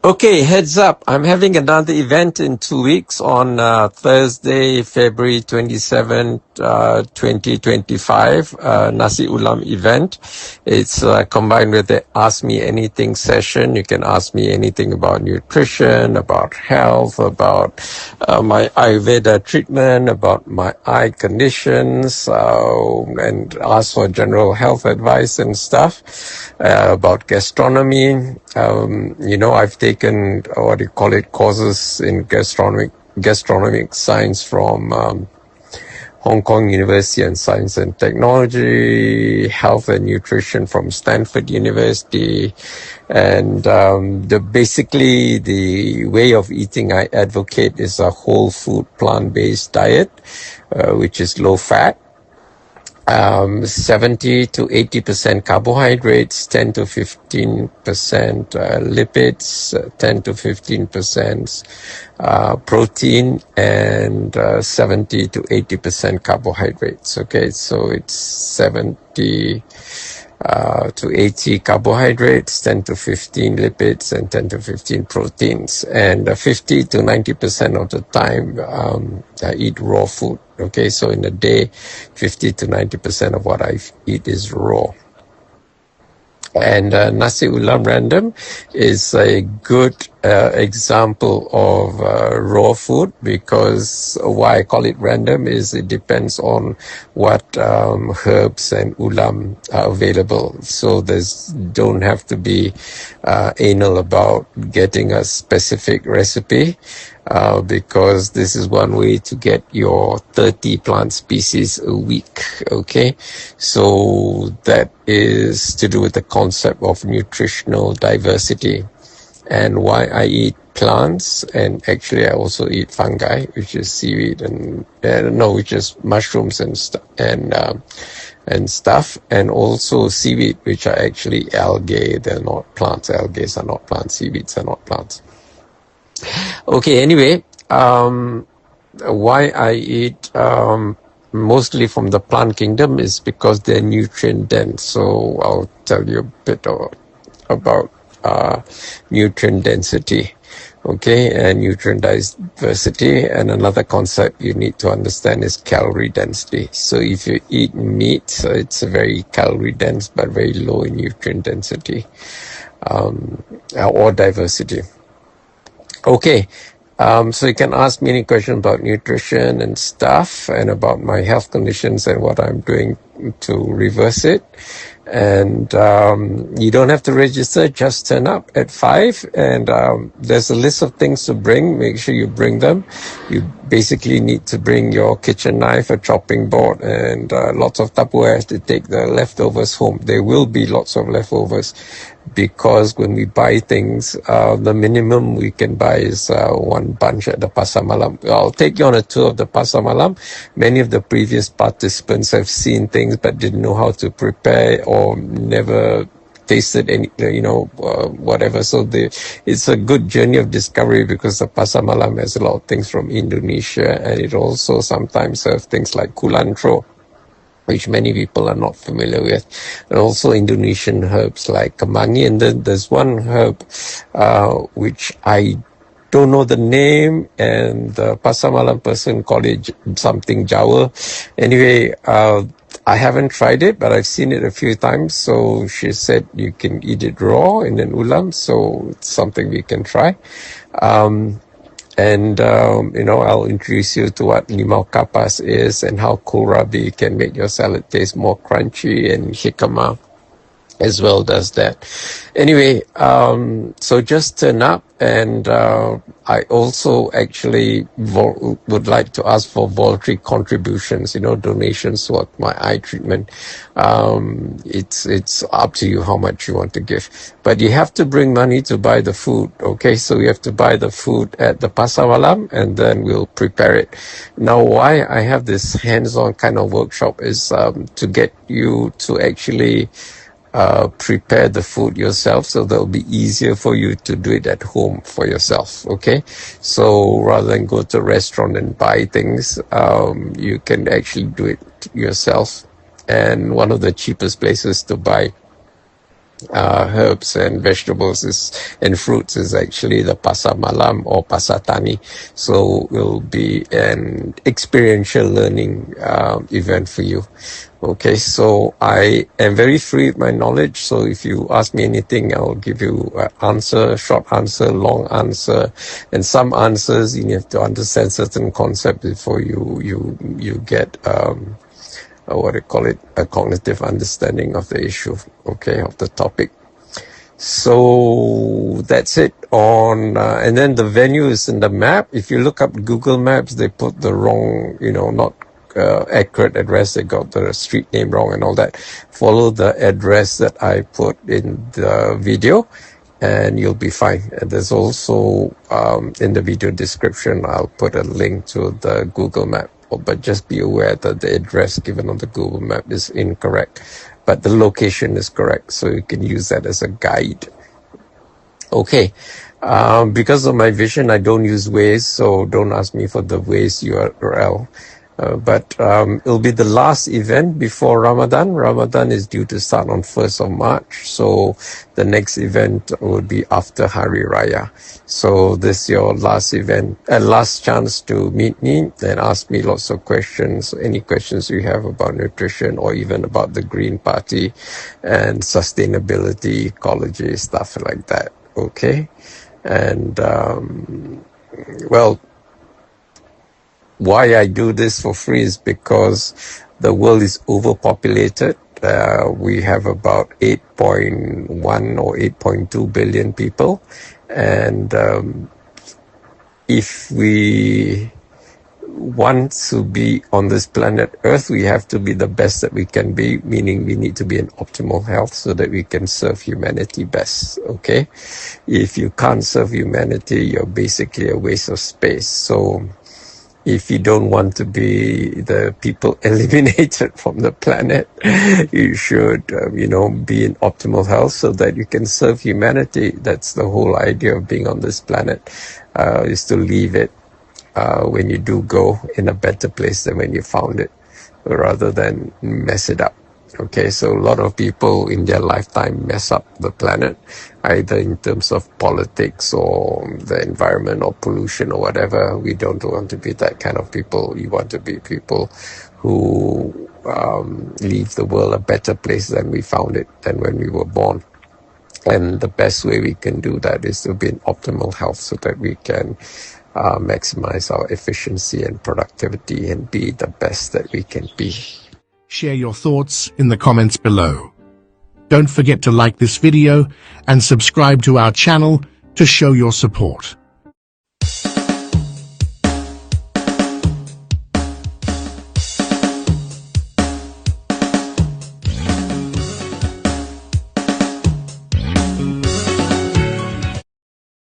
Okay, heads up. I'm having another event in 2 weeks on Thursday, February 27th, 2025, NASI ULAM event. It's combined with the Ask Me Anything session. You can ask me anything about nutrition, about health, about my Ayurveda treatment, about my eye conditions, and ask for general health advice and stuff, about gastronomy. I've taken what do you call it, courses in gastronomic science from Hong Kong University and Science and Technology, health and nutrition from Stanford University, and basically the way of eating I advocate is a whole food plant-based diet, which is low fat. 70 to 80% carbohydrates, 10 to 15% lipids, 10 to 15% protein, and 70 to 80% carbohydrates. Okay, so it's 70 to 80 carbohydrates, 10 to 15 lipids, and 10 to 15 proteins. And 50 to 90% of the time, I eat raw food. Okay, so in a day, 50 to 90% of what I eat is raw. And Nasi Ulam Random is a good example of raw food, because why I call it random is it depends on what herbs and ulam are available. So don't have to be anal about getting a specific recipe. Because this is one way to get your 30 plant species a week, okay? So that is to do with the concept of nutritional diversity. And why I eat plants, and actually I also eat fungi, which is seaweed which is mushrooms and stuff, and also seaweed, which are actually algae. They're not plants. Algae are not plants. Seaweeds are not plants. Okay, anyway, why I eat mostly from the plant kingdom is because they're nutrient dense. So I'll tell you a bit about nutrient density, okay, and nutrient diversity. And another concept you need to understand is calorie density. So if you eat meat, it's very calorie dense but very low in nutrient density or diversity. Okay, so you can ask me any questions about nutrition and stuff, and about my health conditions and what I'm doing to reverse it. And you don't have to register, just turn up at 5, and there's a list of things to bring. Make sure you bring them. You basically need to bring your kitchen knife, a chopping board, and lots of Tupperware to take the leftovers home. There will be lots of leftovers, because when we buy things, the minimum we can buy is one bunch at the pasar malam. I'll take you on a tour of the pasar malam. Many of the previous participants have seen things but didn't know how to prepare, or never tasted any, whatever. So it's a good journey of discovery, because the pasar malam has a lot of things from Indonesia, and it also sometimes has things like kulantro, which many people are not familiar with, and also Indonesian herbs like kemangi. And then there's one herb which I don't know the name, and the pasar malam person called it something Jawa. Anyway, I haven't tried it, but I've seen it a few times. So she said you can eat it raw in an ulam, so it's something we can try. I'll introduce you to what limau kapas is, and how kohlrabi can make your salad taste more crunchy, and jicama as well does that. Anyway, so just turn up, and I also actually would like to ask for voluntary contributions, donations to my eye treatment. It's up to you how much you want to give, but you have to bring money to buy the food. Okay, so you have to buy the food at the pasar malam, and then we'll prepare it. Now, why I have this hands-on kind of workshop is to get you to actually prepare the food yourself, so that'll be easier for you to do it at home for yourself. Okay, so rather than go to a restaurant and buy things, you can actually do it yourself. And one of the cheapest places to buy herbs and vegetables and fruits is actually the pasar malam or pasar tani. So it will be an experiential learning event for you. Okay, so I am very free with my knowledge. So if you ask me anything, I'll give you an answer, short answer, long answer, and some answers you have to understand certain concepts before you get what do you call it, a cognitive understanding of the issue, okay, of the topic. So that's it on, and then the venue is in the map. If you look up Google Maps, they put the wrong, not accurate address. They got the street name wrong and all that. Follow the address that I put in the video and you'll be fine. And there's also in the video description, I'll put a link to the Google Map. But just be aware that the address given on the Google Map is incorrect, but the location is correct, so you can use that as a guide. Okay, because of my vision, I don't use Waze, so don't ask me for the Waze URL. But it'll be the last event before Ramadan. Ramadan is due to start on 1st of March. So the next event will be after Hari Raya. So this is your last event, last chance to meet me and ask me lots of questions. Any questions you have about nutrition or even about the Green Party and sustainability, ecology, stuff like that. Okay. And, well, why I do this for free is because the world is overpopulated. We have about 8.1 or 8.2 billion people. And if we want to be on this planet Earth, we have to be the best that we can be, meaning we need to be in optimal health so that we can serve humanity best, okay? If you can't serve humanity, you're basically a waste of space. So if you don't want to be the people eliminated from the planet, you should, be in optimal health so that you can serve humanity. That's the whole idea of being on this planet, is to leave it, when you do go, in a better place than when you found it, rather than mess it up. Okay, so a lot of people in their lifetime mess up the planet, either in terms of politics or the environment or pollution or whatever. We don't want to be that kind of people. We want to be people who leave the world a better place than we found it, than when we were born. And the best way we can do that is to be in optimal health so that we can maximize our efficiency and productivity and be the best that we can be. Share your thoughts in the comments below. Don't forget to like this video and subscribe to our channel to show your support.